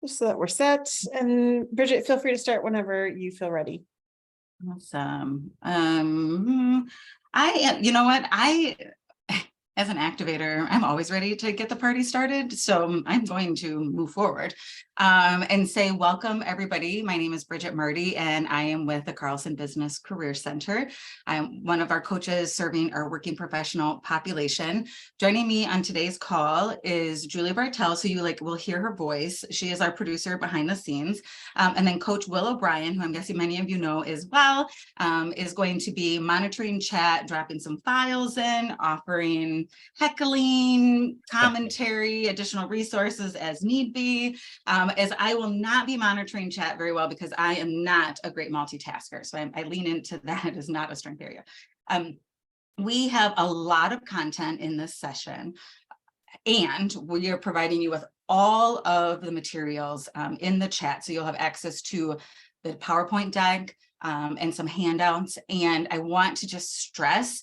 just so that we're set. And Bridget, feel free to start whenever you feel ready. Awesome. I am, you know what, as an activator, I'm always ready to get the party started. So I'm going to move forward and say, welcome everybody. My name is Brigette Marty and I am with the Carlson Business Career Center. I'm one of our coaches serving our working professional population. Joining me on today's call is Julie Bartell. So you will hear her voice. She is our producer behind the scenes. And then Coach Will O'Brien, who I'm guessing many of you know as well, is going to be monitoring chat, dropping some files in, offering heckling, commentary, additional resources as need be, as I will not be monitoring chat very well because I am not a great multitasker. So I lean into that as not a strength area. We have a lot of content in this session, and we are providing you with all of the materials in the chat. So you'll have access to the PowerPoint deck and some handouts. And I want to just stress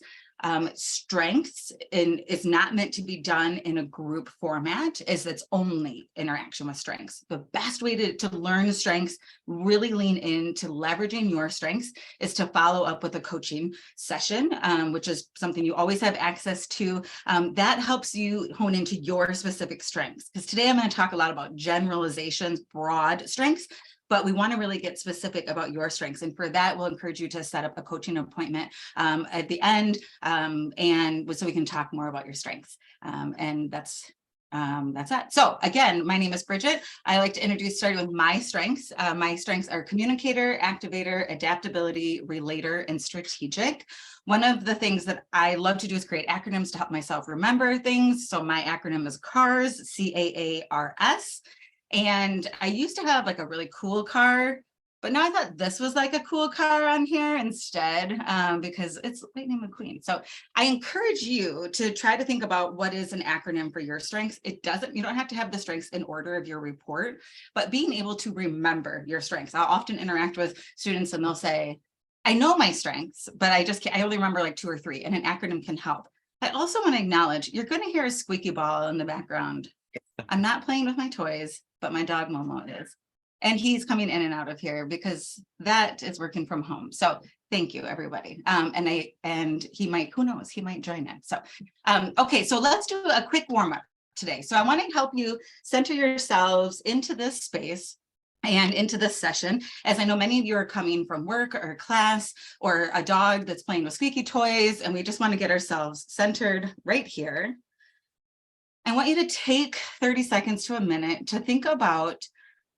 strengths is not meant to be done in a group format, as it's only interaction with strengths. The best way to learn strengths, really lean into leveraging your strengths, is to follow up with a coaching session, which is something you always have access to. That helps you hone into your specific strengths, because today I'm going to talk a lot about generalizations, broad strengths, but we want to really get specific about your strengths. And for that, we'll encourage you to set up a coaching appointment at the end, and so we can talk more about your strengths. And that's that. So again, my name is Bridget. I like to introduce, starting with my strengths. My strengths are communicator, activator, adaptability, relator, and strategic. One of the things that I love to do is create acronyms to help myself remember things. So my acronym is CARS, CAARS. And I used to have like a really cool car, but now I thought this was like a cool car on here instead, because it's Lightning McQueen. So I encourage you to try to think about what is an acronym for your strengths. You don't have to have the strengths in order of your report, but being able to remember your strengths. I'll often interact with students and they'll say, I know my strengths, but I only remember like 2 or 3, and an acronym can help. I also want to acknowledge you're going to hear a squeaky ball in the background. I'm not playing with my toys, but my dog Momo is. And he's coming in and out of here because that is working from home. So thank you, everybody. And he might, who knows, he might join in. So, okay, so let's do a quick warm up today. So I want to help you center yourselves into this space and into this session, as I know many of you are coming from work or class or a dog that's playing with squeaky toys, and we just want to get ourselves centered right here. I want you to take 30 seconds to a minute to think about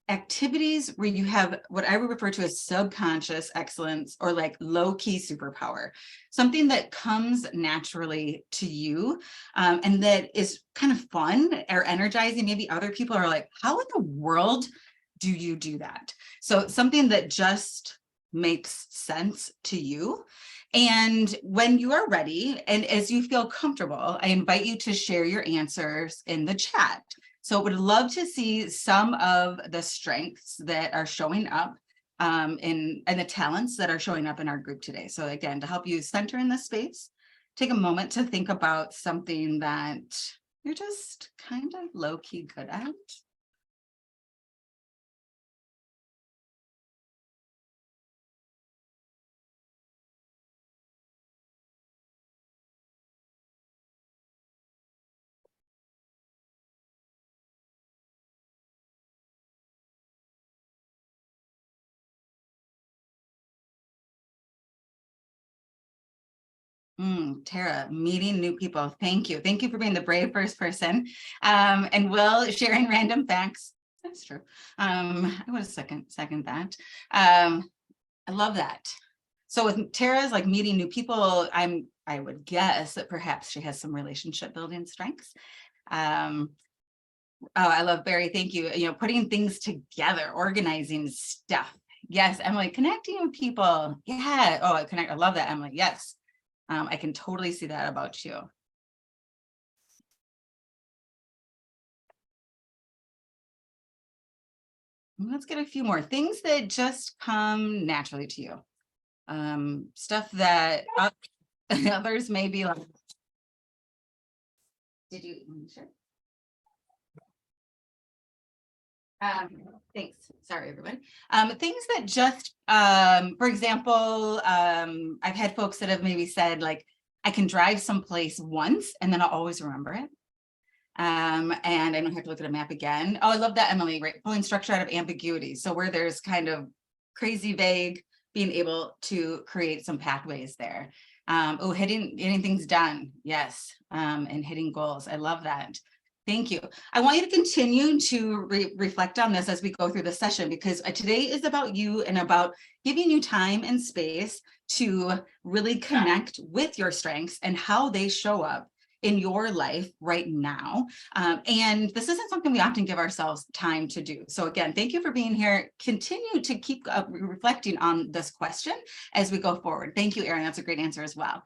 activities where you have what I would refer to as subconscious excellence, or like low-key superpower, something that comes naturally to you, and that is kind of fun or energizing. Maybe other people are like, how in the world do you do that? So something that just makes sense to you. And when you are ready, and as you feel comfortable, I invite you to share your answers in the chat. So would love to see some of the strengths that are showing up and the talents that are showing up in our group today. So again, to help you center in this space, take a moment to think about something that you're just kind of low-key good at. Tara, meeting new people. Thank you. Thank you for being the brave first person. And Will, sharing random facts. That's true. I would second that. I love that. So with Tara's like meeting new people, I would guess that perhaps she has some relationship building strengths. Oh, I love Barry. Thank you. You know, putting things together, organizing stuff. Yes, Emily, connecting with people. Yeah. Oh, I love that, Emily. Yes. I can totally see that about you. Let's get a few more things that just come naturally to you. Stuff that others may be like, did you, sure. Thanks. Sorry, everyone. Things that just, for example, I've had folks that have maybe said like, I can drive someplace once and then I'll always remember it. And I don't have to look at a map again. Oh, I love that, Emily, right? Pulling structure out of ambiguity. So where there's kind of crazy vague, being able to create some pathways there. Oh, getting things done. Yes. And hitting goals. I love that. Thank you. I want you to continue to reflect on this as we go through the session, because today is about you and about giving you time and space to really connect with your strengths and how they show up in your life right now. And this isn't something we often give ourselves time to do. So again, thank you for being here. Continue to keep reflecting on this question as we go forward. Thank you, Erin. That's a great answer as well.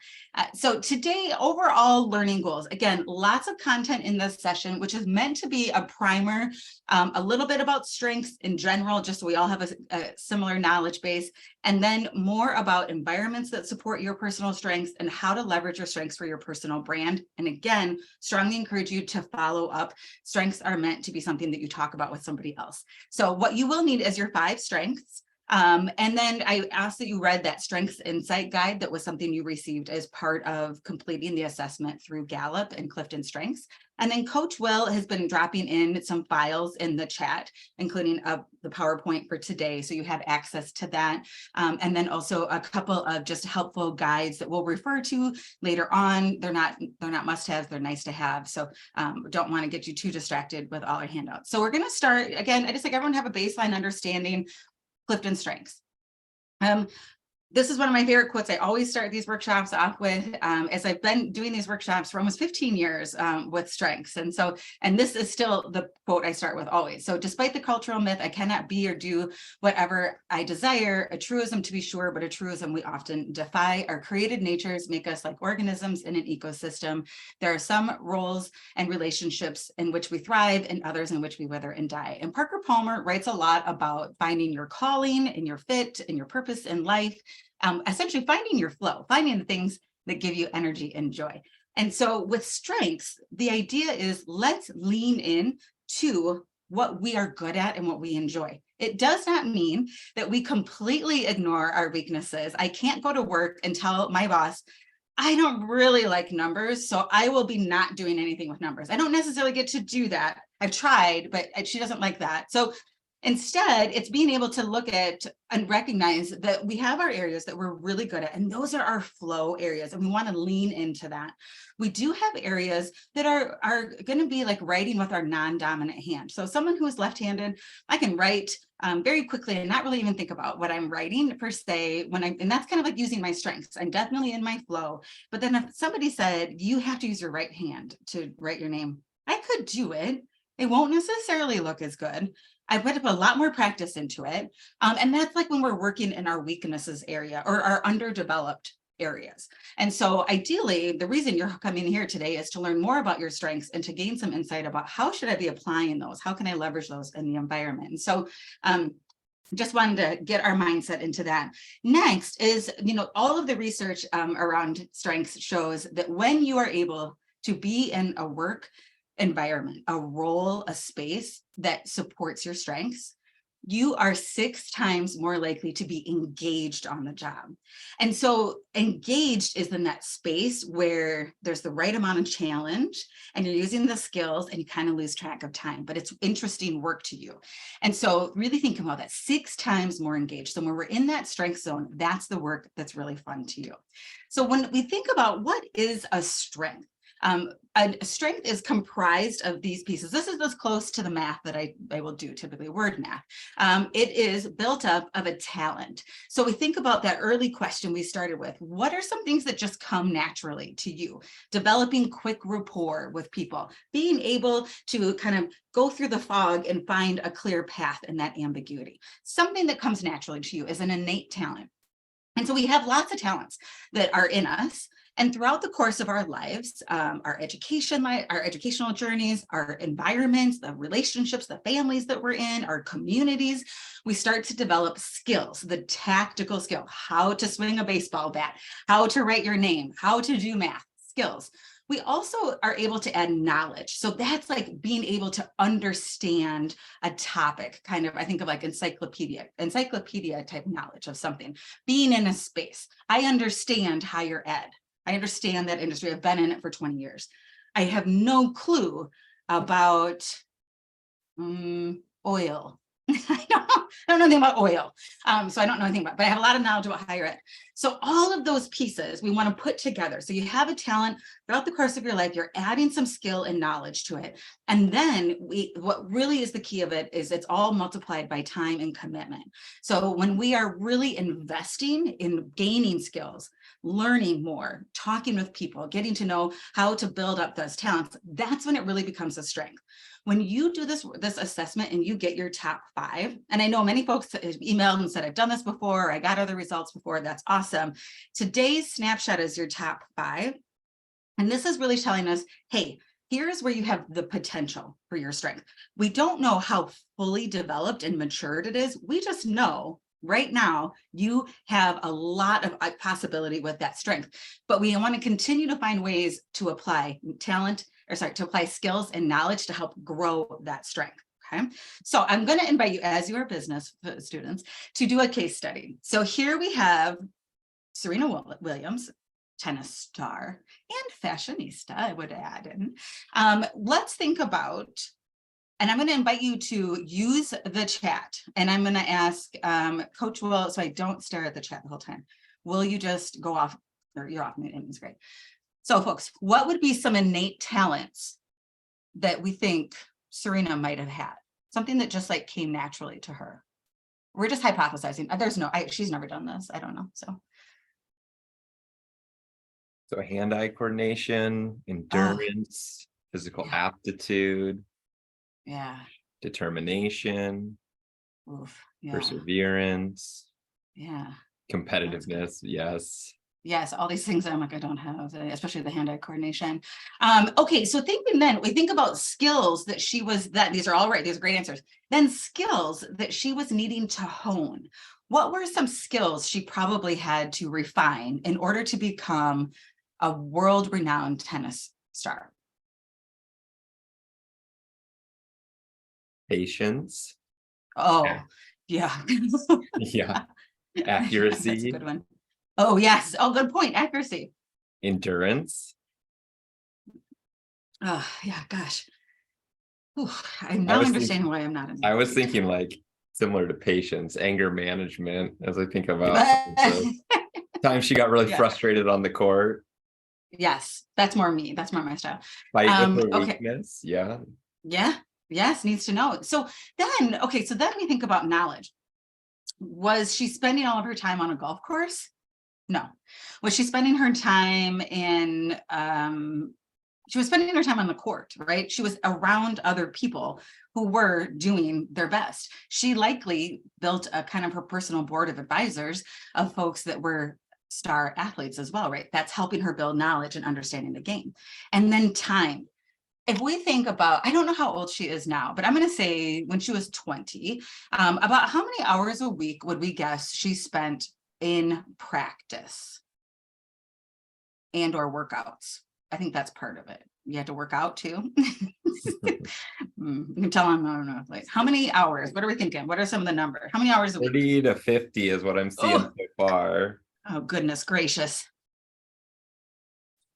So today, overall learning goals. Again, lots of content in this session, which is meant to be a primer, a little bit about strengths in general, just so we all have a similar knowledge base, and then more about environments that support your personal strengths and how to leverage your strengths for your personal brand. And again, strongly encourage you to follow up. Strengths are meant to be something that you talk about with somebody else. So what you will need is your 5 strengths. And then I asked that you read that Strengths Insight Guide that was something you received as part of completing the assessment through Gallup and CliftonStrengths. And then Coach Will has been dropping in some files in the chat, including the PowerPoint for today. So you have access to that. And then also a couple of just helpful guides that we'll refer to later on. They're not must-haves, they're nice to have. So don't want to get you too distracted with all our handouts. So we're going to start, again, I just think everyone have a baseline understanding CliftonStrengths. This is one of my favorite quotes I always start these workshops off with, as I've been doing these workshops for almost 15 years with strengths. And this is still the quote I start with always. So despite the cultural myth, I cannot be or do whatever I desire, a truism to be sure, but a truism we often defy. Our created natures make us like organisms in an ecosystem. There are some roles and relationships in which we thrive and others in which we wither and die. And Parker Palmer writes a lot about finding your calling and your fit and your purpose in life. Essentially finding your flow, finding the things that give you energy and joy. And so with strengths, the idea is let's lean in to what we are good at and what we enjoy. It does not mean that we completely ignore our weaknesses. I can't go to work and tell my boss, I don't really like numbers, so I will be not doing anything with numbers. I don't necessarily get to do that. I've tried, but she doesn't like that. So instead, it's being able to look at and recognize that we have our areas that we're really good at, and those are our flow areas, and we want to lean into that. We do have areas that are going to be like writing with our non-dominant hand. So someone who is left-handed, I can write very quickly and not really even think about what I'm writing per se, and that's kind of like using my strengths. I'm definitely in my flow. But then if somebody said, you have to use your right hand to write your name, I could do it. It won't necessarily look as good. I put up a lot more practice into it. And that's like when we're working in our weaknesses area or our underdeveloped areas. And so ideally, the reason you're coming here today is to learn more about your strengths and to gain some insight about how should I be applying those? How can I leverage those in the environment? And so just wanted to get our mindset into that. Next is, all of the research around strengths shows that when you are able to be in a work environment, a role, a space that supports your strengths, you are 6 times more likely to be engaged on the job. And so engaged is in that space where there's the right amount of challenge and you're using the skills and you kind of lose track of time, but it's interesting work to you. And so really think about that, 6 times more engaged. So when we're in that strength zone, that's the work that's really fun to you. So when we think about what is a strength, a strength is comprised of these pieces. This is as close to the math that I will do, typically word math. It is built up of a talent. So we think about that early question we started with. What are some things that just come naturally to you? Developing quick rapport with people, being able to kind of go through the fog and find a clear path in that ambiguity. Something that comes naturally to you is an innate talent. And so we have lots of talents that are in us. And throughout the course of our lives, our educational journeys, our environments, the relationships, the families that we're in, our communities, we start to develop skills, the tactical skill, how to swing a baseball bat, how to write your name, how to do math skills. We also are able to add knowledge. So that's like being able to understand a topic, kind of, I think of like encyclopedia type knowledge of something, being in a space. I understand higher ed. I understand that industry. I've been in it for 20 years. I have no clue about oil. I don't know anything about oil. So I don't know anything about, but I have a lot of knowledge about higher ed. So all of those pieces we want to put together. So you have a talent throughout the course of your life, you're adding some skill and knowledge to it. And then what really is the key of it is it's all multiplied by time and commitment. So when we are really investing in gaining skills, learning more, talking with people, getting to know how to build up those talents, that's when it really becomes a strength. When you do this assessment and you get your top 5, and I know many folks have emailed and said, I've done this before, or I got other results before, that's awesome. Today's snapshot is your top 5. And this is really telling us, hey, here's where you have the potential for your strength. We don't know how fully developed and matured it is. We just know right now you have a lot of possibility with that strength, but we want to continue to find ways to apply to apply skills and knowledge to help grow that strength. Okay, so I'm going to invite you, as your business students, to do a case study. So here we have Serena Williams, tennis star and fashionista, I would add in. Let's think about, and I'm going to invite you to use the chat, and I'm going to ask Coach Will, so I don't stare at the chat the whole time. Will you just go off, or you're off mute, it's great. So folks, what would be some innate talents that we think Serena might have had? Something that just like came naturally to her. We're just hypothesizing. There's no, she's never done this. I don't know. So hand-eye coordination, endurance, physical aptitude, determination, perseverance, competitiveness. Yes, all these things I'm like, I don't have, especially the hand-eye coordination. Okay, so thinking then, we think about skills that she was, these are all right, these are great answers. Then skills that she was needing to hone. What were some skills she probably had to refine in order to become a world-renowned tennis star? Patience. Oh, yeah. Accuracy. That's a good one. Oh, yes. Oh, good point. Accuracy. Endurance. Oh, yeah, gosh. Ooh, I'm now understanding why I'm not in. I was thinking like similar to patience, anger management, as I think about the time she got really frustrated on the court. Yes, that's more me. That's more my style. Fight with her weakness. Yes, needs to know. So then we think about knowledge. Was she spending all of her time on a golf course? No. Was she spending her time in, she was spending her time on the court, right? She was around other people who were doing their best. She likely built a kind of her personal board of advisors of folks that were star athletes as well, right? That's helping her build knowledge and understanding the game. And then time. If we think about, I don't know how old she is now, but I'm going to say when she was 20, about how many hours a week would we guess she spent in practice and or workouts? I think that's part of it. You have to work out too. You can tell I'm not enough. Like, how many hours? What are we thinking? What are some of the numbers? How many hours a week? 30 to 50 is what I'm seeing so far. Oh, goodness gracious.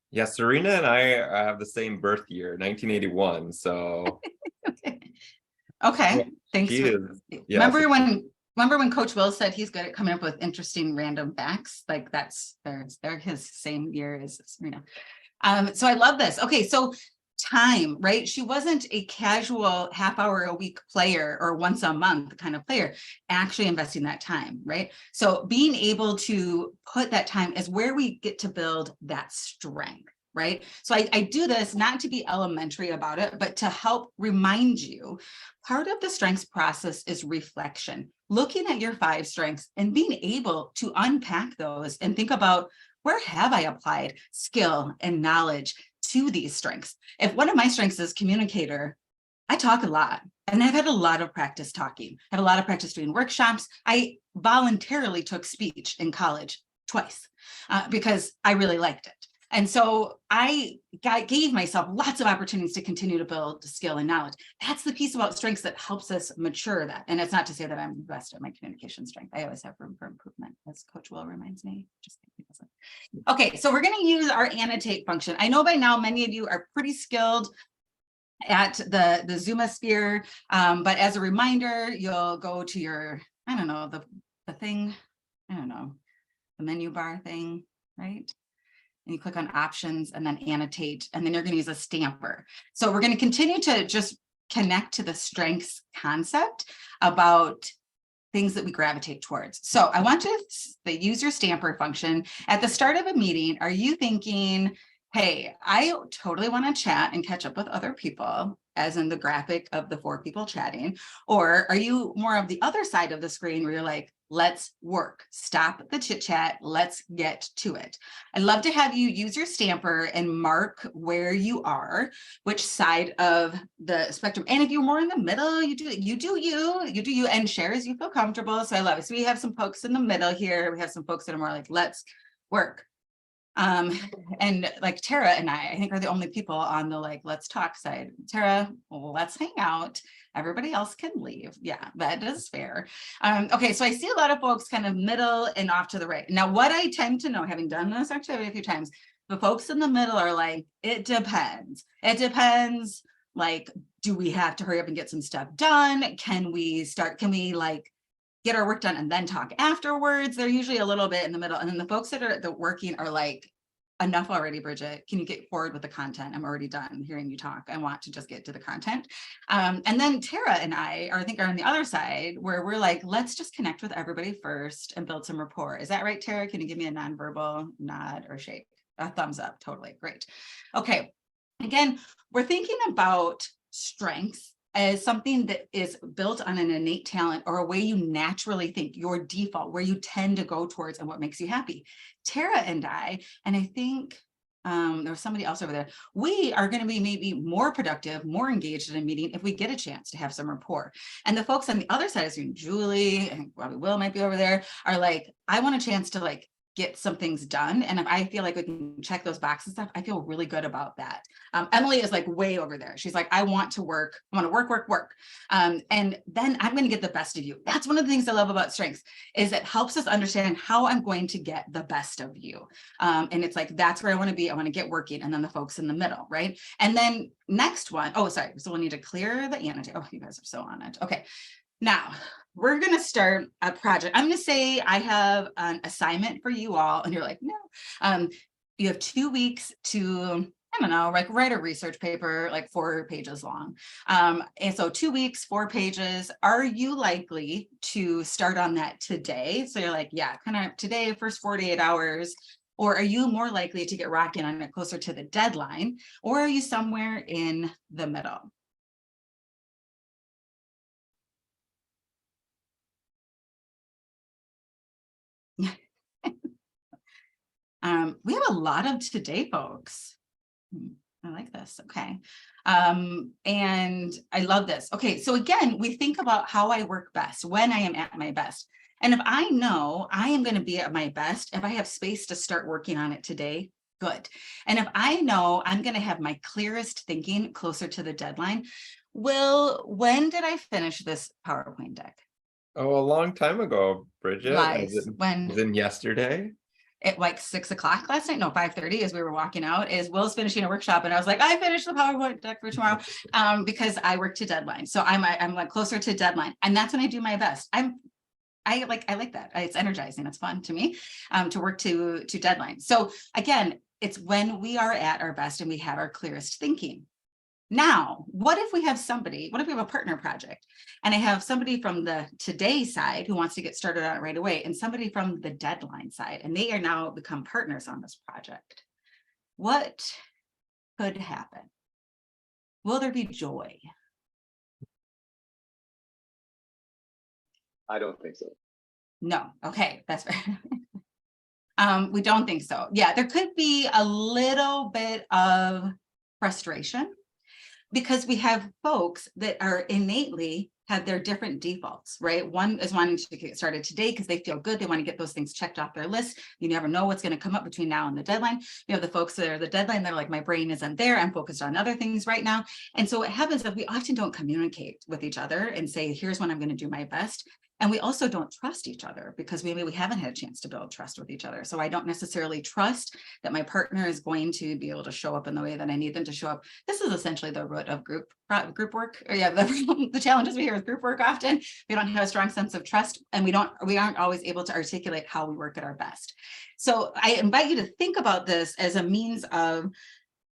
Yeah, Serena and I have the same birth year, 1981. So okay. Thanks. Remember when Coach Will said he's good at coming up with interesting random facts? Like they're his same year as Serena. So I love this. Okay, so time, right? She wasn't a casual half-hour a week player or once a month kind of player, actually investing that time, right? So being able to put that time is where we get to build that strength, right? So I do this not to be elementary about it, but to help remind you, part of the strengths process is reflection, looking at your 5 strengths and being able to unpack those and think about, where have I applied skill and knowledge to these strengths? If one of my strengths is communicator, I talk a lot and I've had a lot of practice talking. I have a lot of practice doing workshops. I voluntarily took speech in college twice because I really liked it. And so I gave myself lots of opportunities to continue to build skill and knowledge. That's the piece about strengths that helps us mature that. And it's not to say that I'm the best at my communication strength. I always have room for improvement, as Coach Will reminds me. Just kidding. Okay, so we're going to use our annotate function. I know by now many of you are pretty skilled at the Zoomosphere, but as a reminder, you'll go to your, I don't know, the thing, I don't know, the menu bar thing, right? And you click on options and then annotate, and then you're going to use a stamper. So we're going to continue to just connect to the strengths concept about things that we gravitate towards. So I want you to use your stamper function. At the start of a meeting, are you thinking, hey, I totally want to chat and catch up with other people, as in the graphic of the 4 people chatting? Or are you more of the other side of the screen where you're like, let's work, stop the chit chat, let's get to it? I'd love to have you use your stamper and mark where you are, which side of the spectrum. And if you're more in the middle, you do you, and share as you feel comfortable. So I love it. So we have some folks in the middle here. We have some folks that are more like, let's work. And like Tara and I think are the only people on the like, let's talk side. Tara, let's hang out. Everybody else can leave. Yeah, that is fair. Okay, so I see a lot of folks kind of middle and off to the right. Now, what I tend to know, having done this activity a few times, the folks in the middle are like, it depends. It depends. Like, do we have to hurry up and get some stuff done? Can we like get our work done and then talk afterwards? They're usually a little bit in the middle. And then the folks that are working are like, enough already, Bridget. Can you get forward with the content? I'm already done hearing you talk. I want to just get to the content. And then Tara and I think are on the other side where we're like, let's just connect with everybody first and build some rapport. Is that right, Tara? Can you give me a nonverbal nod or shake? A thumbs up. Totally. Great. Okay. Again, we're thinking about strengths as something that is built on an innate talent or a way you naturally think, your default, where you tend to go towards and what makes you happy. Tara and I think there was somebody else over there, we are going to be maybe more productive, more engaged in a meeting if we get a chance to have some rapport. And the folks on the other side, as Julie and probably Will might be over there, are like, I want a chance to like get some things done. And if I feel like we can check those boxes stuff, I feel really good about that. Emily is like way over there. She's like, I want to work. And then I'm going to get the best of you. That's one of the things I love about strengths is it helps us understand how I'm going to get the best of you. And it's like, that's where I want to be. I want to get working. And then the folks in the middle, right? And then next one, oh, sorry. So we'll need to clear the annotate. Oh, you guys are so on it. Okay. Now, we're going to start a project. I'm going to say I have an assignment for you all. And you're like, no. You have 2 weeks to, I don't know, like write a research paper, like 4 pages long. And so 2 weeks, 4 pages. Are you likely to start on that today? So you're like, yeah, kind of today, first 48 hours. Or are you more likely to get rocking on it closer to the deadline? Or are you somewhere in the middle? We have a lot of today folks. I like this. Okay. And I love this. Okay. So again, we think about how I work best, when I am at my best. And if I know I am going to be at my best, if I have space to start working on it today, good. And if I know I'm going to have my clearest thinking closer to the deadline, when did I finish this PowerPoint deck? Oh, a long time ago, Bridget. Lies. When? Was it yesterday? At like 6 o'clock last night, no, 5:30 as we were walking out, is Will's finishing a workshop. And I was like, I finished the PowerPoint deck for tomorrow because I work to deadline. So I'm like closer to deadline. And that's when I do my best. I like that. It's energizing. It's fun to me to work to deadline. So again, it's when we are at our best and we have our clearest thinking. Now, what if we have a partner project and I have somebody from the today side who wants to get started on it right away and somebody from the deadline side, and they are now become partners on this project? What could happen? Will there be joy? I don't think so. No. Okay, that's fair. We don't think so. Yeah, there could be a little bit of frustration, because we have folks that are innately have their different defaults, right? One is wanting to get started today because they feel good. They want to get those things checked off their list. You never know what's going to come up between now and the deadline. You have the folks that are the deadline. They're like, my brain isn't there. I'm focused on other things right now. And so what happens is we often don't communicate with each other and say, here's when I'm going to do my best. And we also don't trust each other because maybe we haven't had a chance to build trust with each other. So I don't necessarily trust that my partner is going to be able to show up in the way that I need them to show up. This is essentially the root of group work. Or yeah, the challenges we hear with group work often. We don't have a strong sense of trust, and we aren't always able to articulate how we work at our best. So I invite you to think about this as a means of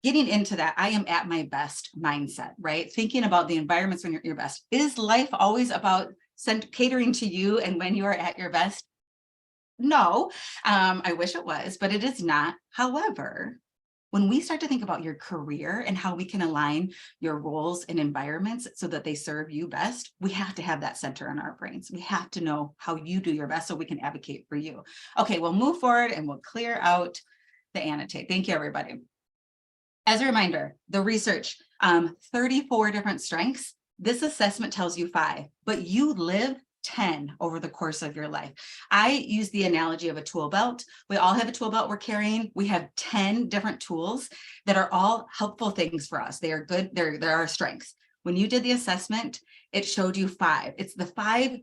getting into that I am at my best mindset, right? Thinking about the environments when you're at your best. Is life always about catering to you and when you are at your best? No, I wish it was, but it is not. However, when we start to think about your career and how we can align your roles and environments so that they serve you best, we have to have that center in our brains. We have to know how you do your best so we can advocate for you. Okay, we'll move forward and we'll clear out the annotate. Thank you, everybody. As a reminder, the research, 34 different strengths. This assessment tells you 5, but you live 10 over the course of your life. I use the analogy of a tool belt. We all have a tool belt we're carrying. We have 10 different tools that are all helpful things for us. They are good. They're our strengths. When you did the assessment, it showed you 5. It's the 5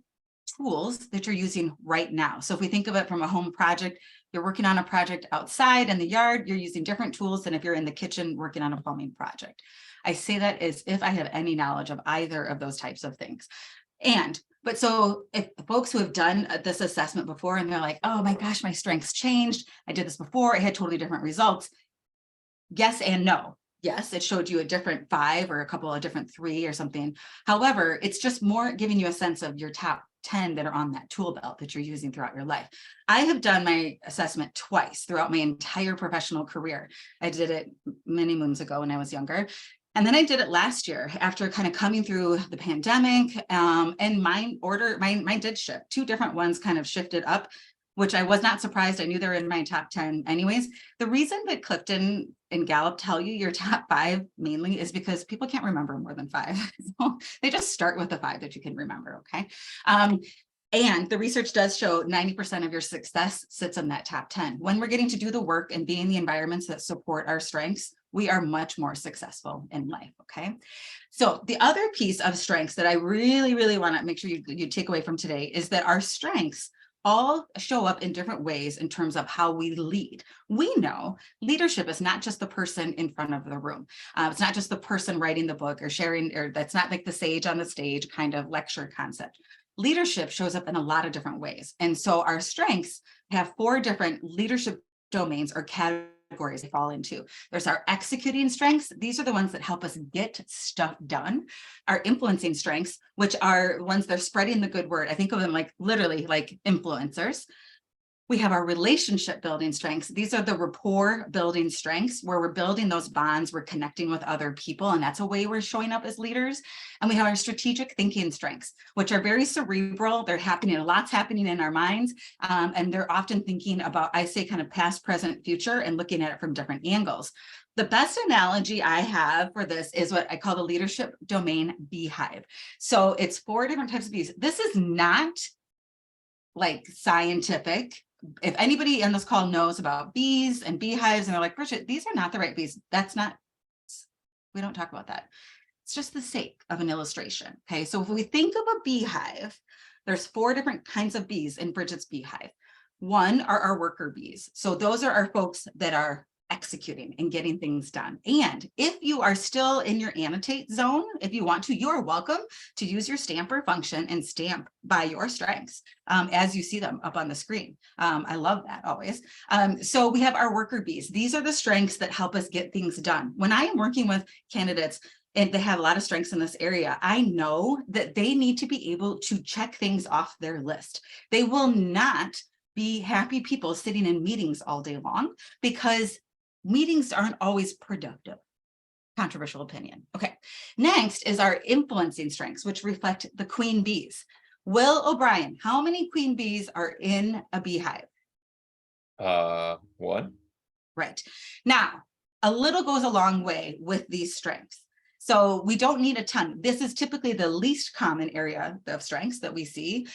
tools that you're using right now. So if we think of it from a home project, you're working on a project outside in the yard, you're using different tools than if you're in the kitchen working on a plumbing project. I say that as if I have any knowledge of either of those types of things. But so if folks who have done this assessment before and they're like, oh my gosh, my strengths changed. I did this before, I had totally different results. Yes and no. Yes, it showed you a different 5 or a couple of different 3 or something. However, it's just more giving you a sense of your top 10 that are on that tool belt that you're using throughout your life. I have done my assessment twice throughout my entire professional career. I did it many moons ago when I was younger. And then I did it last year after kind of coming through the pandemic, and mine did shift. 2 different ones kind of shifted up, which I was not surprised. I knew they were in my top 10 anyways. The reason that Clifton and Gallup tell you your top 5 mainly is because people can't remember more than 5. So they just start with the 5 that you can remember, okay? And the research does show 90% of your success sits in that top 10. When we're getting to do the work and be in the environments that support our strengths, we are much more successful in life, okay? So the other piece of strengths that I really, really want to make sure you take away from today is that our strengths all show up in different ways in terms of how we lead. We know leadership is not just the person in front of the room. It's not just the person writing the book or sharing, or that's not like the sage on the stage kind of lecture concept. Leadership shows up in a lot of different ways. And so our strengths have 4 different leadership domains or categories they fall into. There's our executing strengths. These are the ones that help us get stuff done. Our influencing strengths, which are ones that are spreading the good word. I think of them like literally like influencers. We have our relationship building strengths. These are the rapport building strengths where we're building those bonds, we're connecting with other people, and that's a way we're showing up as leaders. And we have our strategic thinking strengths, which are very cerebral. They're happening, a lot's happening in our minds, and they're often thinking about, I say, kind of past, present, future, and looking at it from different angles. The best analogy I have for this is what I call the leadership domain beehive. So it's 4 different types of bees. This is not like scientific. If anybody on this call knows about bees and beehives and they're like, Bridget, these are not the right bees. That's not, we don't talk about that. It's just the sake of an illustration. Okay. So if we think of a beehive, there's 4 different kinds of bees in Bridget's beehive. 1 are our worker bees. So those are our folks that are executing and getting things done. And if you are still in your annotate zone, if you want to, you're welcome to use your stamper function and stamp by your strengths as you see them up on the screen. I love that always. So we have our worker bees. These are the strengths that help us get things done. When I am working with candidates and they have a lot of strengths in this area, I know that they need to be able to check things off their list. They will not be happy people sitting in meetings all day long because meetings aren't always productive. Controversial opinion. Okay. Next is our influencing strengths, which reflect the queen bees. Will O'Brien, how many queen bees are in a beehive? 1. Right. Now, a little goes a long way with these strengths. So we don't need a ton. This is typically the least common area of strengths that we see.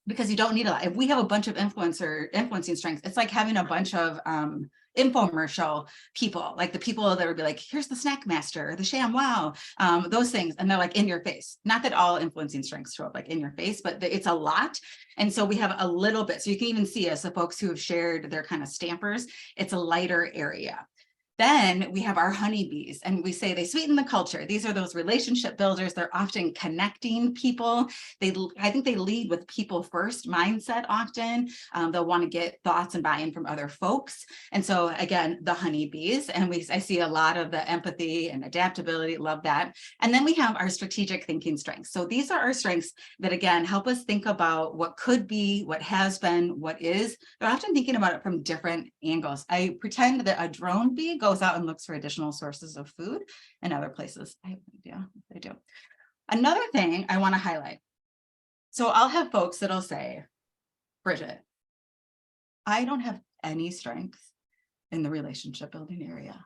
Because you don't need a lot. If we have a bunch of influencing strengths, it's like having a bunch of infomercial people, like the people that would be like, here's the snack master, or the sham wow, those things. And they're like in your face. Not that all influencing strengths show up like in your face, but it's a lot. And so we have a little bit. So you can even see as the folks who have shared their kind of stampers, it's a lighter area. Then we have our honeybees, and we say they sweeten the culture. These are those relationship builders. They're often connecting people. I think they lead with people first mindset often. They'll want to get thoughts and buy-in from other folks. And so again, the honeybees, and I see a lot of the empathy and adaptability, love that. And then we have our strategic thinking strengths. So these are our strengths that again, help us think about what could be, what has been, what is. They're often thinking about it from different angles. I pretend that a drone bee goes out and looks for additional sources of food in other places. I have no idea if they do. Another thing I want to highlight. So I'll have folks that'll say, Brigette, I don't have any strength in the relationship building area.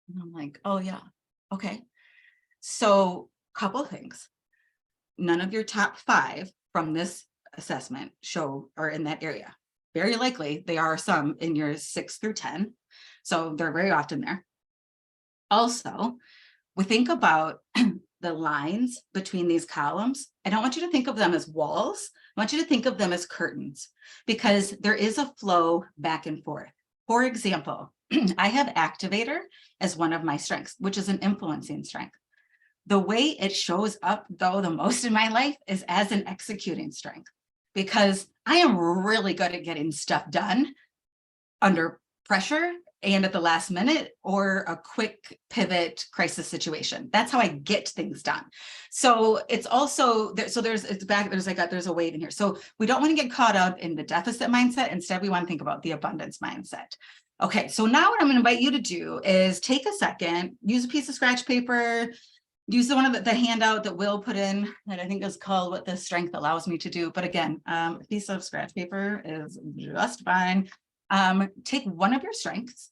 And I'm like, oh yeah, okay. So couple things. None of your top 5 from this assessment are in that area. Very likely they are some in your 6 through 10. So they're very often there. Also, we think about the lines between these columns. I don't want you to think of them as walls. I want you to think of them as curtains, because there is a flow back and forth. For example, I have activator as one of my strengths, which is an influencing strength. The way it shows up, though, the most in my life is as an executing strength, because I am really good at getting stuff done under pressure and at the last minute, or a quick pivot crisis situation. That's how I get things done. So it's also there. So there's a wave in here. So we don't want to get caught up in the deficit mindset. Instead, we want to think about the abundance mindset. Okay, so now what I'm going to invite you to do is take a second, use a piece of scratch paper, use the handout that Will put in that I think is called What This Strength Allows Me to Do. But again, a piece of scratch paper is just fine. Take one of your strengths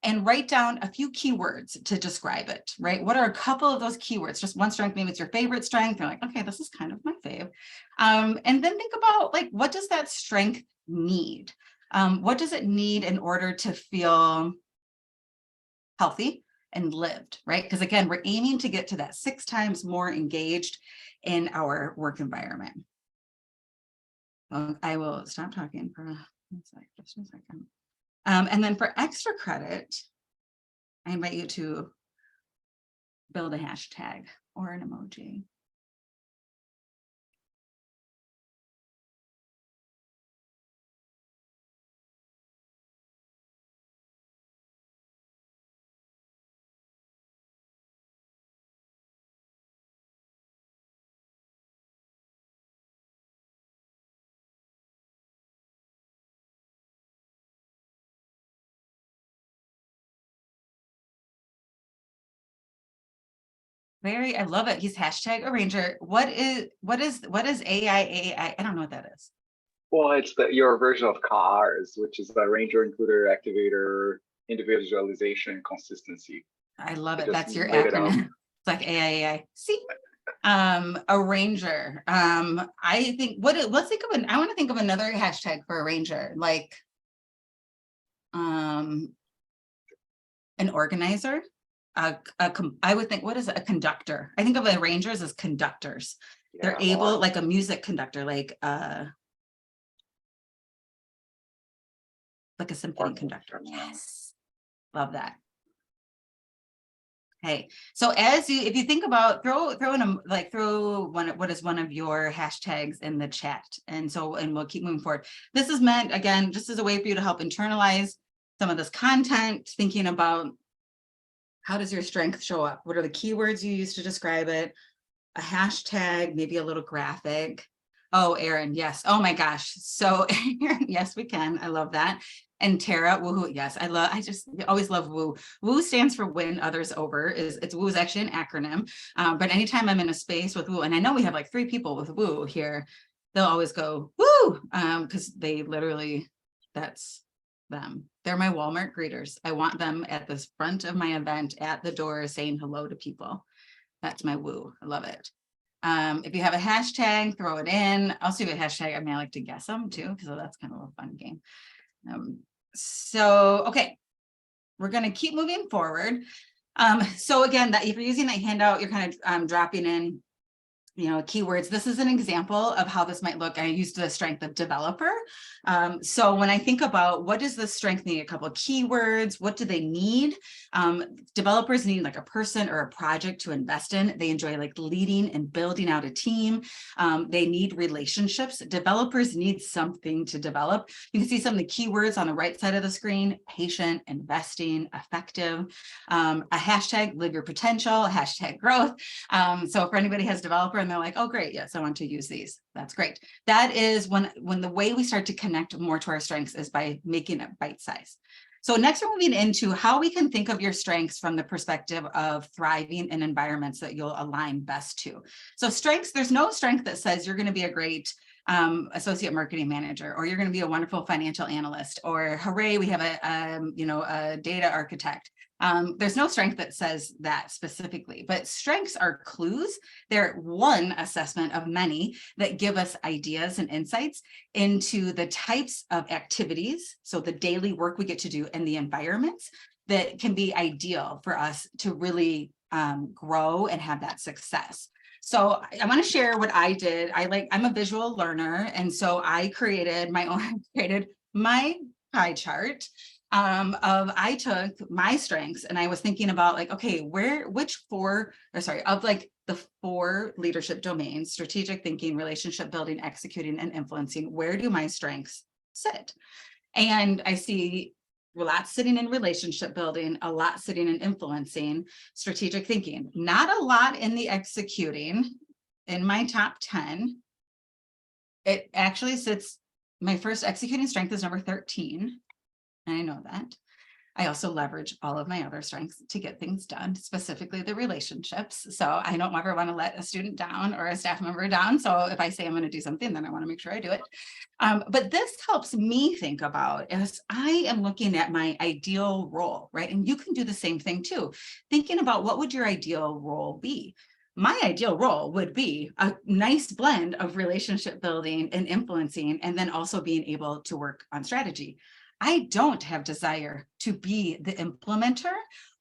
and write down a few keywords to describe it, right? What are a couple of those keywords? Just one strength, maybe it's your favorite strength. You're like, okay, this is kind of my fave. And then think about, like, what does that strength need? What does it need in order to feel healthy and lived, right? Because again, we're aiming to get to that 6 times more engaged in our work environment. Well, I will stop talking for just a second. And then for extra credit, I invite you to build a hashtag or an emoji. I love it. He's hashtag arranger. What is AIAI? I don't know what that is. Well, it's your version of CARS, which is the arranger, includer, activator, individualization, and consistency. I love it. That's your acronym. It's like AIAI. See, arranger. I think let's think of I want to think of another hashtag for arranger, like an organizer. I would think, what is it? A conductor. I think of arrangers as conductors. Yeah, they're able, like a music conductor, like a symphony conductor. Yes, love that. Okay, so if you think about throw what is one of your hashtags in the chat, and we'll keep moving forward. This is meant, again, just as a way for you to help internalize some of this content, thinking about how does your strength show up? What are the keywords you use to describe it? A hashtag, maybe a little graphic. Oh, Erin, yes. Oh my gosh. So Erin, yes, we can. I love that. And Tara, woohoo, yes. I just always love woo. Woo stands for win others over. Woo is actually an acronym. But anytime I'm in a space with woo, and I know we have like 3 people with woo here, they'll always go woo, because they literally, that's them. They're my Walmart greeters. I want them at the front of my event at the door saying hello to people. That's my woo. I love it. If you have a hashtag, throw it in. I'll see what hashtag. I mean, I like to guess them too, because that's kind of a fun game. Okay, we're going to keep moving forward. So again, that if you're using that handout, you're kind of dropping in, keywords. This is an example of how this might look. I used the strength of developer. So when I think about what does the strength need, a couple of keywords, what do they need? Developers need like a person or a project to invest in. They enjoy like leading and building out a team. They need relationships. Developers need something to develop. You can see some of the keywords on the right side of the screen: patient, investing, effective, a hashtag live your potential, a hashtag growth. So if anybody has developer and they're like, oh, great, yes, I want to use these. That's great. That is when the way we start to connect more to our strengths is by making it bite-sized. So next we're moving into how we can think of your strengths from the perspective of thriving in environments that you'll align best to. So strengths, there's no strength that says you're going to be a great associate marketing manager, or you're going to be a wonderful financial analyst, or hooray, we have a data architect. There's no strength that says that specifically, but strengths are clues. They're one assessment of many that give us ideas and insights into the types of activities, so the daily work we get to do, and the environments that can be ideal for us to really grow and have that success. So I want to share what I did. I'm a visual learner, and so I created my pie chart. I took my strengths and I was thinking about like, okay, the 4 leadership domains: strategic thinking, relationship building, executing, and influencing. Where do my strengths sit? And I see a lot sitting in relationship building, a lot sitting in influencing, strategic thinking, not a lot in the executing. In my top 10, it actually sits, my first executing strength is number 13. And I know that. I also leverage all of my other strengths to get things done, specifically the relationships. So I don't ever want to let a student down or a staff member down. So if I say I'm going to do something, then I want to make sure I do it. But this helps me think about, as I am looking at my ideal role, right? And you can do the same thing too. Thinking about what would your ideal role be? My ideal role would be a nice blend of relationship building and influencing, and then also being able to work on strategy. I don't have desire to be the implementer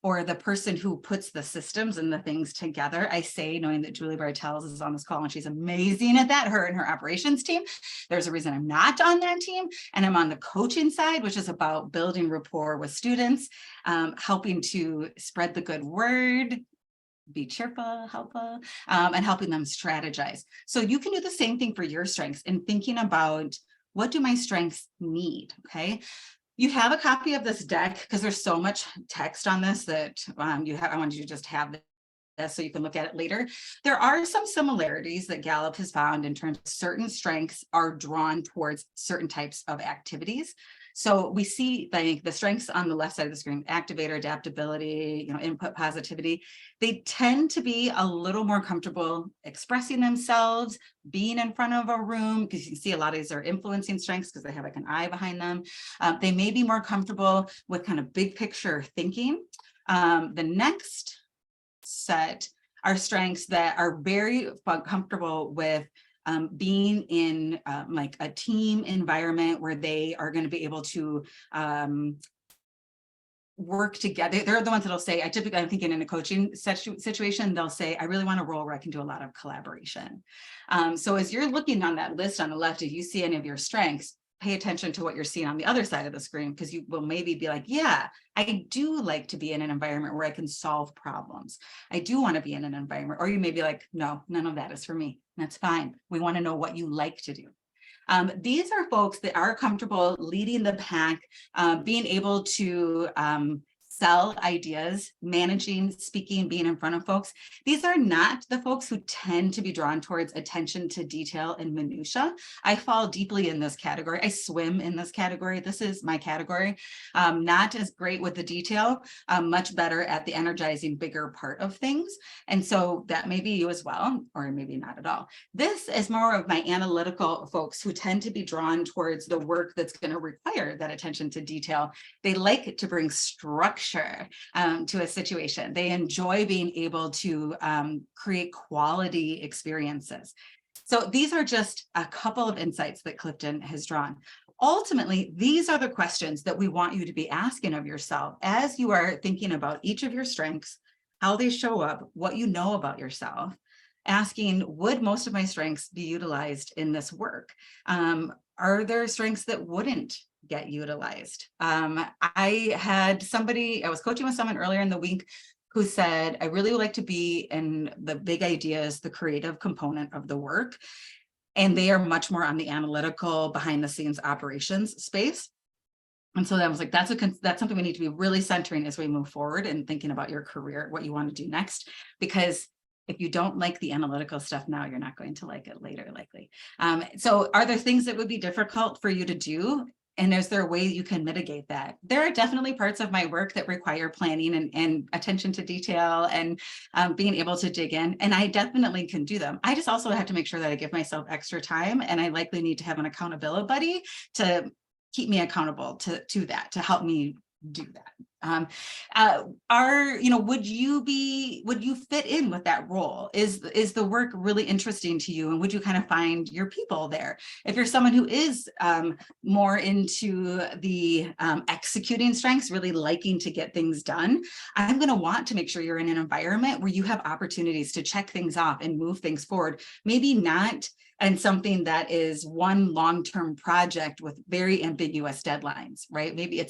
or the person who puts the systems and the things together. I say, knowing that Julie Bartels is on this call and she's amazing at that, her and her operations team. There's a reason I'm not on that team. And I'm on the coaching side, which is about building rapport with students, helping to spread the good word, be cheerful, helpful, and helping them strategize. So you can do the same thing for your strengths and thinking about, what do my strengths need? Okay. You have a copy of this deck because there's so much text on this that I wanted you to just have this so you can look at it later. There are some similarities that Gallup has found in terms of certain strengths are drawn towards certain types of activities. So we see like the strengths on the left side of the screen: activator, adaptability, input, positivity. They tend to be a little more comfortable expressing themselves, being in front of a room, because you can see a lot of these are influencing strengths because they have like an eye behind them. They may be more comfortable with kind of big picture thinking. The next set are strengths that are very comfortable with being in like a team environment where they are going to be able to work together. They're the ones that'll say, I'm thinking in a coaching situation, they'll say, I really want a role where I can do a lot of collaboration. So as you're looking on that list on the left, if you see any of your strengths, pay attention to what you're seeing on the other side of the screen, because you will maybe be like, yeah, I do like to be in an environment where I can solve problems. I do want to be in an environment, or you may be like, no, none of that is for me. That's fine. We want to know what you like to do. These are folks that are comfortable leading the pack, being able to sell ideas, managing, speaking, being in front of folks. These are not the folks who tend to be drawn towards attention to detail and minutia. I fall deeply in this category. I swim in this category. This is my category. Not as great with the detail, much better at the energizing bigger part of things. And so that may be you as well, or maybe not at all. This is more of my analytical folks who tend to be drawn towards the work that's going to require that attention to detail. They like to bring structure to a situation. They enjoy being able to create quality experiences. So these are just a couple of insights that Clifton has drawn. Ultimately, these are the questions that we want you to be asking of yourself as you are thinking about each of your strengths, how they show up, what you know about yourself, asking, would most of my strengths be utilized in this work? Are there strengths that wouldn't get utilized? I was coaching with someone earlier in the week who said, I really would like to be in the big ideas, the creative component of the work. And they are much more on the analytical, behind the scenes operations space. And so I was like, that's something we need to be really centering as we move forward and thinking about your career, what you want to do next, because if you don't like the analytical stuff now, you're not going to like it later, likely. So are there things that would be difficult for you to do? And is there a way you can mitigate that? There are definitely parts of my work that require planning and attention to detail and being able to dig in. And I definitely can do them. I just also have to make sure that I give myself extra time. And I likely need to have an accountability buddy to keep me accountable to that, to help me do that. Would you fit in with that role? Is the work really interesting to you? And would you kind of find your people there? If you're someone who is more into the executing strengths, really liking to get things done, I'm going to want to make sure you're in an environment where you have opportunities to check things off and move things forward. Maybe not and something that is one long-term project with very ambiguous deadlines, right? Maybe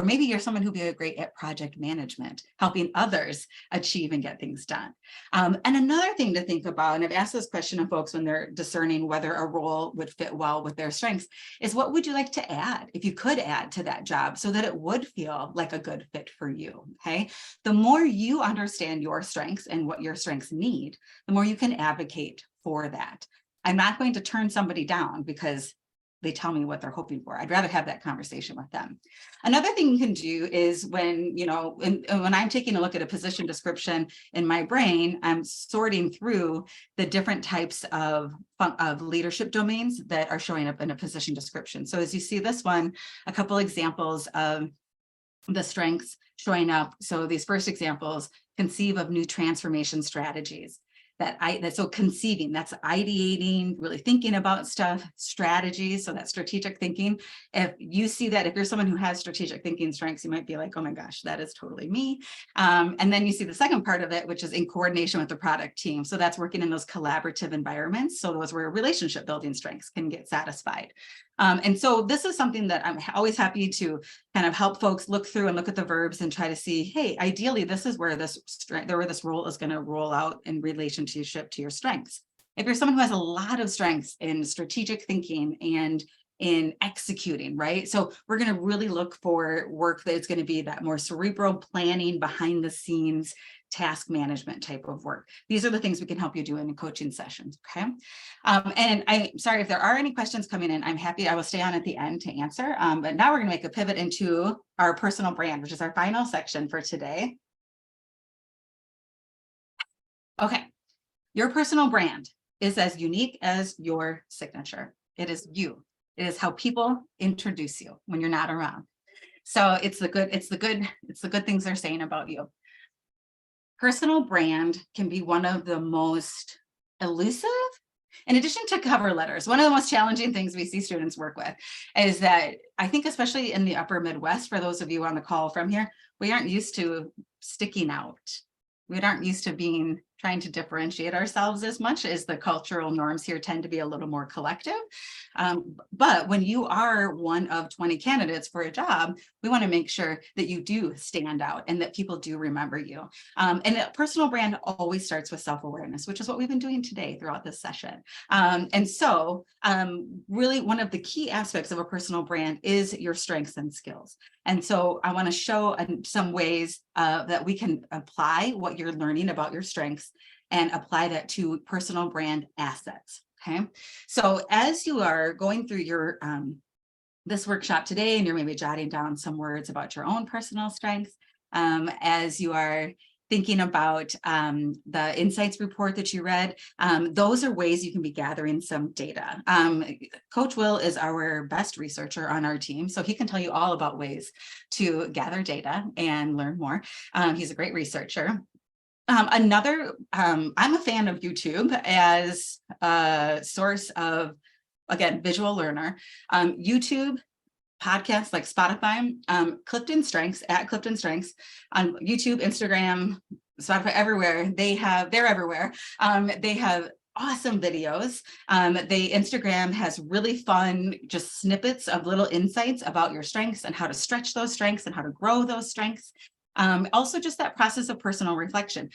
maybe you're someone who'd be great at project management, helping others achieve and get things done. And another thing to think about, and I've asked this question of folks when they're discerning whether a role would fit well with their strengths, is what would you like to add, if you could add to that job so that it would feel like a good fit for you, okay? The more you understand your strengths and what your strengths need, the more you can advocate for that. I'm not going to turn somebody down because they tell me what they're hoping for. I'd rather have that conversation with them. Another thing you can do is when I'm taking a look at a position description in my brain, I'm sorting through the different types of leadership domains that are showing up in a position description. So as you see this one, a couple examples of the strengths showing up. So these first examples, conceive of new transformation strategies. So conceiving, that's ideating, really thinking about stuff, strategies. So that's strategic thinking. If you see that, if you're someone who has strategic thinking strengths, you might be like, oh my gosh, that is totally me. And then you see the second part of it, which is in coordination with the product team. So that's working in those collaborative environments. So those where relationship building strengths can get satisfied. And so this is something that I'm always happy to kind of help folks look through and look at the verbs and try to see, hey, ideally, this is where this role is going to roll out in relationship to your strengths. If you're someone who has a lot of strengths in strategic thinking and in executing, right? So we're going to really look for work that's going to be that more cerebral planning, behind the scenes, task management type of work. These are the things we can help you do in coaching sessions, okay? And I'm sorry if there are any questions coming in, I will stay on at the end to answer, but now we're going to make a pivot into our personal brand, which is our final section for today. Okay, your personal brand is as unique as your signature. It is you. It is how people introduce you when you're not around. So it's the good things they're saying about you. Personal brand can be one of the most elusive, in addition to cover letters, one of the most challenging things we see students work with is that I think, especially in the upper Midwest, for those of you on the call from here, we aren't used to sticking out. We aren't used to being trying to differentiate ourselves as much as the cultural norms here tend to be a little more collective. But when you are one of 20 candidates for a job, we want to make sure that you do stand out and that people do remember you. And a personal brand always starts with self-awareness, which is what we've been doing today throughout this session. And so really one of the key aspects of a personal brand is your strengths and skills. And so I want to show some ways that we can apply what you're learning about your strengths and apply that to personal brand assets. Okay, so as you are going through your this workshop today, and you're maybe jotting down some words about your own personal strengths, as you are thinking about the insights report that you read, those are ways you can be gathering some data. Coach Will is our best researcher on our team, so he can tell you all about ways to gather data and learn more. He's a great researcher. I'm a fan of YouTube as a source of, again, visual learner. YouTube, podcasts like Spotify, CliftonStrengths at CliftonStrengths on YouTube, Instagram, Spotify, everywhere. They're everywhere. They have awesome videos. Instagram has really fun, just snippets of little insights about your strengths and how to stretch those strengths and how to grow those strengths. Also just that process of personal reflection.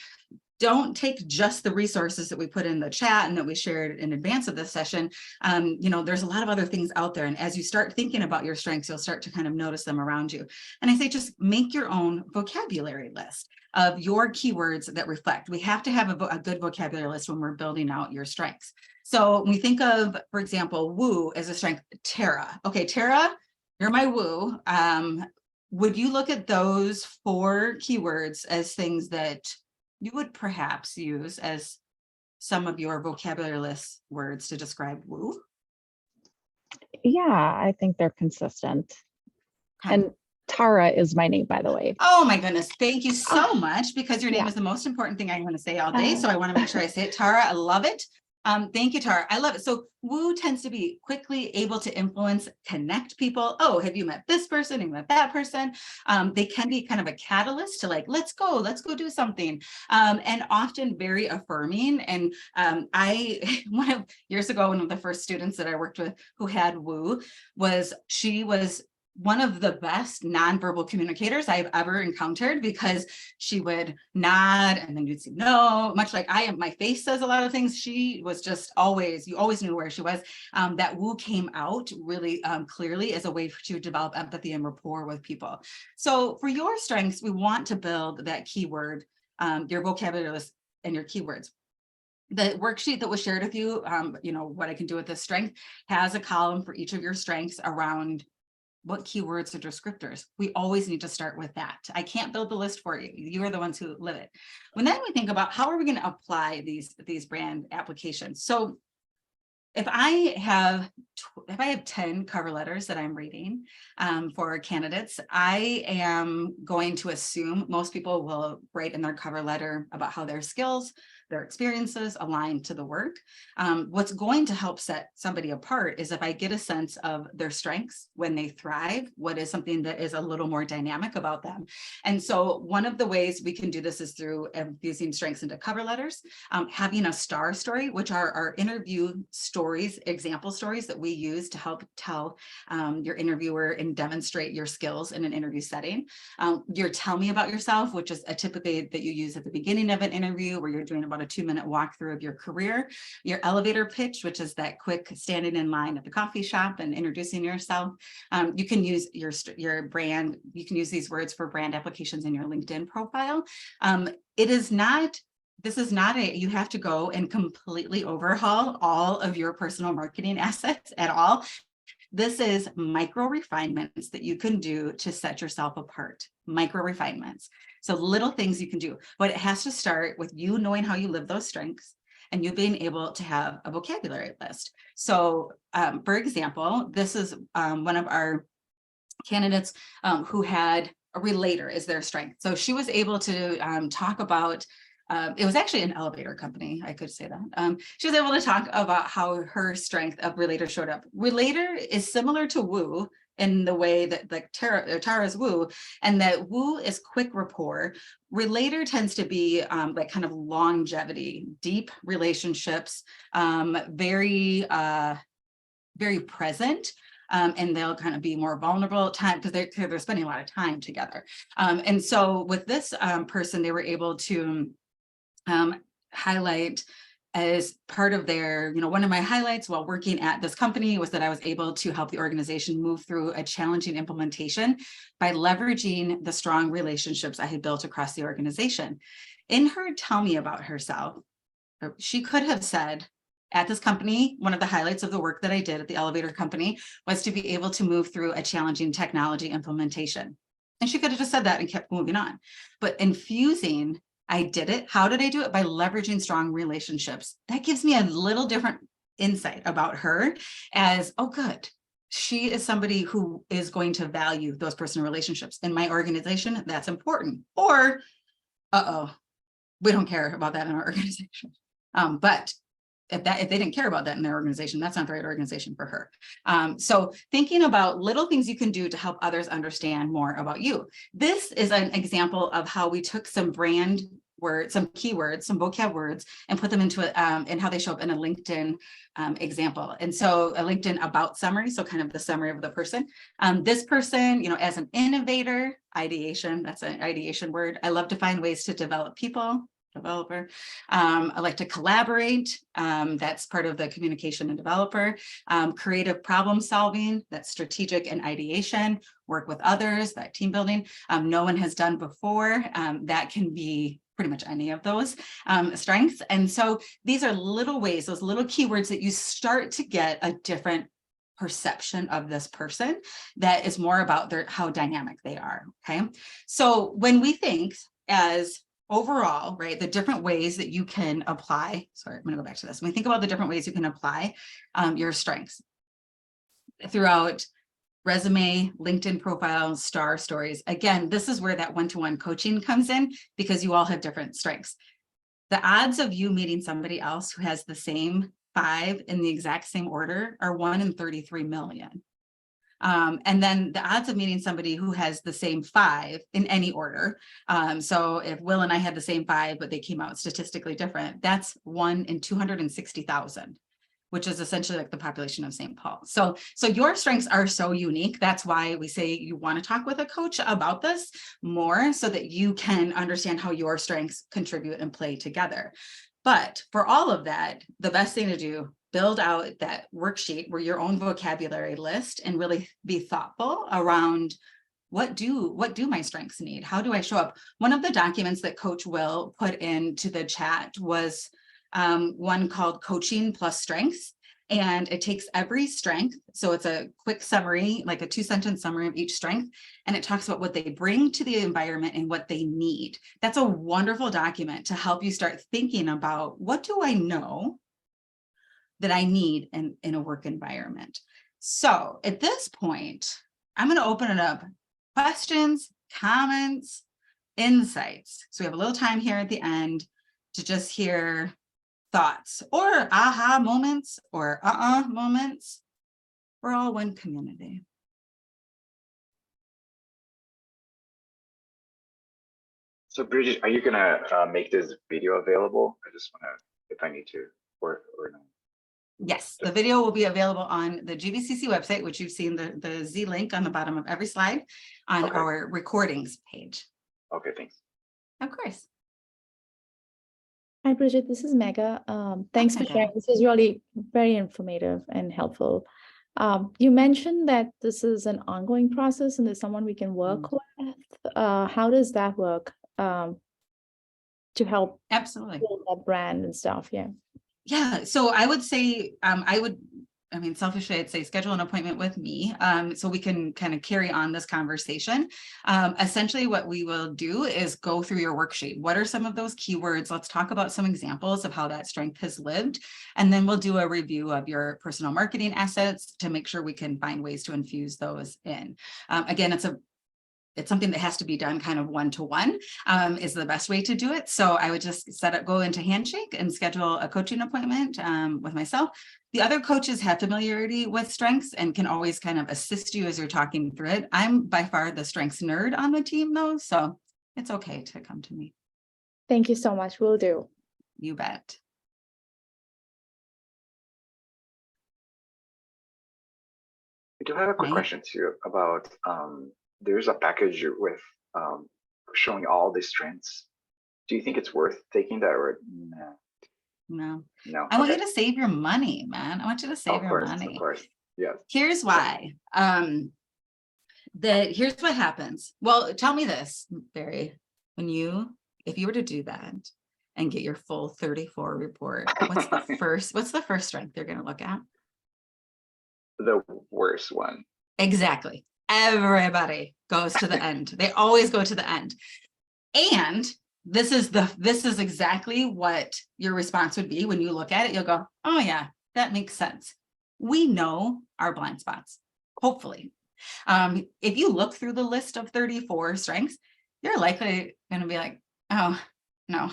Don't take just the resources that we put in the chat and that we shared in advance of this session. There's a lot of other things out there. And as you start thinking about your strengths, you'll start to kind of notice them around you. And I say, just make your own vocabulary list of your keywords that reflect. We have to have a good vocabulary list when we're building out your strengths. So when we think of, for example, woo as a strength, Tara. Okay, Tara, you're my woo. Would you look at those 4 keywords as things that you would perhaps use as some of your vocabulary list words to describe woo? Yeah, I think they're consistent. Okay. And Tara is my name, by the way. Oh my goodness. Thank you so much, because your name Yeah. is the most important thing I'm going to say all day. So I want to make sure I say it. Tara, I love it. Thank you, Tara. I love it. So woo tends to be quickly able to influence, connect people. Oh, have you met this person? Have you met that person? They can be kind of a catalyst to like, let's go do something. And often very affirming. And years ago, one of the first students that I worked with who had woo she was one of the best nonverbal communicators I've ever encountered, because she would nod and then you'd say no, much like I am. My face says a lot of things. She was just you always knew where she was. That woo came out really clearly as a way to develop empathy and rapport with people. So for your strengths, we want to build that keyword, your vocabulary list and your keywords. The worksheet that was shared with you, what I can do with this strength, has a column for each of your strengths around what keywords or descriptors. We always need to start with that. I can't build the list for you. You are the ones who live it. When then we think about how are we going to apply these brand applications. So if I have 10 cover letters that I'm reading for candidates, I am going to assume most people will write in their cover letter about how their skills, their experiences align to the work. What's going to help set somebody apart is if I get a sense of their strengths when they thrive, what is something that is a little more dynamic about them. And so one of the ways we can do this is through infusing strengths into cover letters, having a star story, which are our interview stories, example stories that we use to help tell your interviewer and demonstrate your skills in an interview setting. Your tell me about yourself, which is typically that you use at the beginning of an interview where you're doing about a 2-minute walkthrough of your career. Your elevator pitch, which is that quick standing in line at the coffee shop and introducing yourself. You can use your brand. You can use these words for brand applications in your LinkedIn profile. This is not you have to go and completely overhaul all of your personal marketing assets at all. This is micro refinements that you can do to set yourself apart. Micro refinements. So little things you can do, but it has to start with you knowing how you live those strengths and you being able to have a vocabulary list. So for example, this is one of our candidates who had a relator as their strength. So she was able to talk about it was actually an elevator company, I could say that. She was able to talk about how her strength of relator showed up. Relator is similar to woo in the way that like Tara's woo, and that woo is quick rapport. Relator tends to be like kind of longevity, deep relationships, very present. And they'll kind of be more vulnerable time because they're spending a lot of time together. And so with this person, they were able to highlight as part of their, one of my highlights while working at this company was that I was able to help the organization move through a challenging implementation by leveraging the strong relationships I had built across the organization. In her tell me about herself, she could have said, at this company, one of the highlights of the work that I did at the elevator company was to be able to move through a challenging technology implementation. And she could have just said that and kept moving on. But infusing, I did it. How did I do it? By leveraging strong relationships. That gives me a little different insight about her as, oh, good. She is somebody who is going to value those personal relationships. In my organization, that's important. Or, we don't care about that in our organization. But if they didn't care about that in their organization, that's not the right organization for her. So thinking about little things you can do to help others understand more about you. This is an example of how we took some brand words, some keywords, some vocab words, and put them into it and how they show up in a LinkedIn example. And so a LinkedIn about summary, so kind of the summary of the person. This person, as an innovator, ideation, that's an ideation word. I love to find ways to develop people. Developer. I like to collaborate. That's part of the communication and developer. Creative problem solving, that's strategic and ideation. Work with others, that team building. No one has done before. That can be pretty much any of those strengths. And so these are little ways, those little keywords that you start to get a different perception of this person that is more about how dynamic they are. Okay. So when we think as overall, right, the different ways that you can apply, sorry, I'm going to go back to this. When we think about the different ways you can apply your strengths throughout resume, LinkedIn profiles, star stories. Again, this is where that one-to-one coaching comes in because you all have different strengths. The odds of you meeting somebody else who has the same 5 in the exact same order are 1 in 33 million. And then the odds of meeting somebody who has the same 5 in any order. So if Will and I had the same 5, but they came out statistically different, that's 1 in 260,000, which is essentially like the population of St. Paul. So your strengths are so unique. That's why we say you want to talk with a coach about this more so that you can understand how your strengths contribute and play together. But for all of that, the best thing to do, build out that worksheet where your own vocabulary list and really be thoughtful around what do my strengths need? How do I show up? One of the documents that Coach Will put into the chat was one called Coaching Plus Strengths. And it takes every strength. So it's a quick summary, like a 2-sentence summary of each strength. And it talks about what they bring to the environment and what they need. That's a wonderful document to help you start thinking about what do I know that I need in a work environment. So at this point, I'm going to open it up. Questions, comments, insights. So we have a little time here at the end to just hear thoughts or aha moments or moments. We're all one community. So Bridget, are you gonna make this video available? I just wanna, if I need to, or no. Yes, the video will be available on the GVCC website, which you've seen the Z link on the bottom of every slide on our recordings page. Okay, thanks. Of course. Hi, Bridget, this is Mega. Thanks for sharing. This is really very informative and helpful. You mentioned that this is an ongoing process and there's someone we can work with. How does that work to help Absolutely build that brand and stuff? Yeah, so I would say, selfishly, I'd say schedule an appointment with me so we can kind of carry on this conversation. Essentially, what we will do is go through your worksheet. What are some of those keywords? Let's talk about some examples of how that strength has lived. And then we'll do a review of your personal marketing assets to make sure we can find ways to infuse those in. Again, it's a it's something that has to be done kind of one-to-one is the best way to do it. So I would just go into Handshake and schedule a coaching appointment with myself. The other coaches have familiarity with strengths and can always kind of assist you as you're talking through it. I'm by far the strengths nerd on the team though, so it's okay to come to me. Thank you so much. Will do. You bet. I do have a quick Right. question too about there's a package with showing all the strengths. Do you think it's worth taking that or no? No, No. I want you Okay. to save your money, man. I want you to save your money. Of course. Yes. Here's why. Here's what happens. Well, tell me this, Barry, if you were to do that and get your full 34 report, what's the first strength you're going to look at? The worst one. Exactly. Everybody goes to the end. They always go to the end. And this is exactly what your response would be when you look at it. You'll go, oh yeah, that makes sense. We know our blind spots, hopefully. If you look through the list of 34 strengths, you're likely going to be like, oh, no,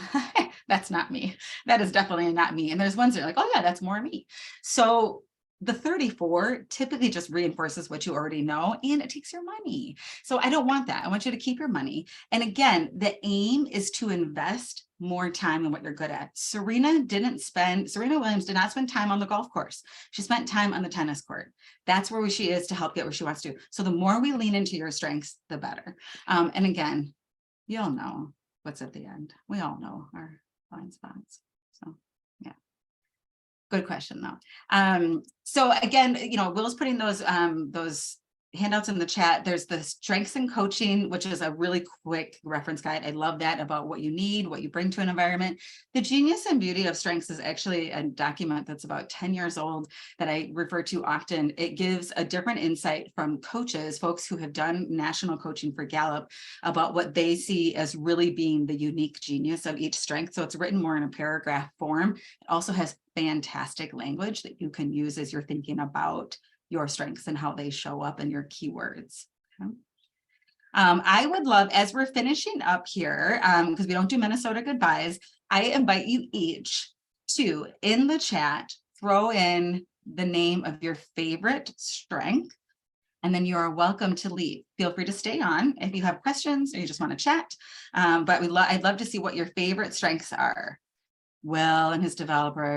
that's not me. That is definitely not me. And there's ones that are like, oh yeah, that's more me. So the 34 typically just reinforces what you already know, and it takes your money. So I don't want that. I want you to keep your money. And again, the aim is to invest more time in what you're good at. Serena Williams did not spend time on the golf course. She spent time on the tennis court. That's where she is to help get where she wants to. So the more we lean into your strengths, the better. And again, you'll know what's at the end. We all know our blind spots. So yeah. Good question though. So again, Will's putting those handouts in the chat. There's the strengths and coaching, which is a really quick reference guide. I love that about what you need, what you bring to an environment. The genius and beauty of strengths is actually a document that's about 10 years old that I refer to often. It gives a different insight from coaches, folks who have done national coaching for Gallup, about what they see as really being the unique genius of each strength. So it's written more in a paragraph form. It also has fantastic language that you can use as you're thinking about your strengths and how they show up in your keywords. Okay. I would love, as we're finishing up here, because we don't do Minnesota goodbyes, I invite you each to, in the chat, throw in the name of your favorite strength, and then you are welcome to leave. Feel free to stay on if you have questions or you just want to chat, but I'd love to see what your favorite strengths are. Will and his developer